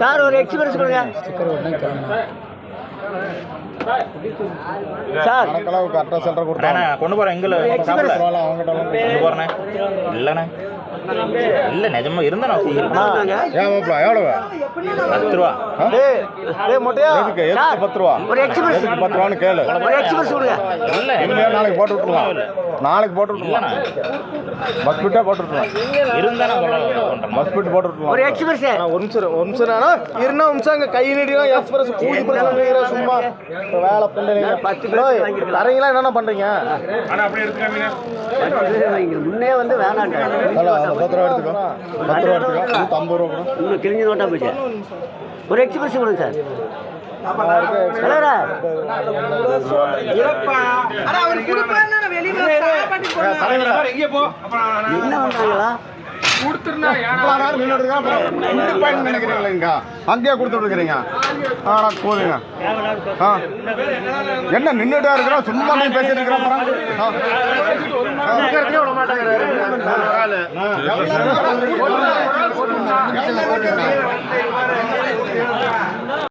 Sir ஒரு experience கொடுங்க sir. கொண்டு போறேன் எங்களை போறேன் இல்லைண்ணே இல்ல நிஜமா இருந்தா எவ்வளவு 10 ரூபா $10 ரூபா ஒரு எக்ஸ்பீரியன்ஸ் 10 ரூபான்னு கேளு. ஒரு எக்ஸ்பீரியன்ஸ் கொடுங்க. இல்ல நாளைக்கு போட்டு விட்டுருலாம். நாளைக்கு போட்டு விட்டுருலாம். பஸ் பிட்டா போட்டு விட்டுருலாம். இருந்தா பஸ் பிட்டு போட்டு விட்டுருலாம். ஒரு எக்ஸ்பீரியன்ஸ் ஒரு நிமிஷம் இருந்தா அங்க கை நீட்டினா எக்ஸ்பிரஸ் கூலி பிரச்சனை சும்மா வேலை பண்ணுறீங்க. 10 கிலோ தரீங்களா என்னென்ன பண்றீங்க? முன்னே வந்து வேணாம் 10 ரூபா எடுத்துக்கோ. 10 ரூபா எடுத்துக்கோ. 50 ரூபா கூட இன்னும் கிழிஞ்சு நோட்டா போச்சு. ஒரு எக்ஸ்பீரியன்ஸ் கொடுங்க சார். என்ன பண்றாங்களா அங்கேயே கொடுத்து விட்டுக்கிறீங்க. போதுங்க. என்ன நின்றுட்டா இருக்கிறோம் சும்மா நீ பேசிட்டு இருக்கிறோம். விட மாட்டாங்க.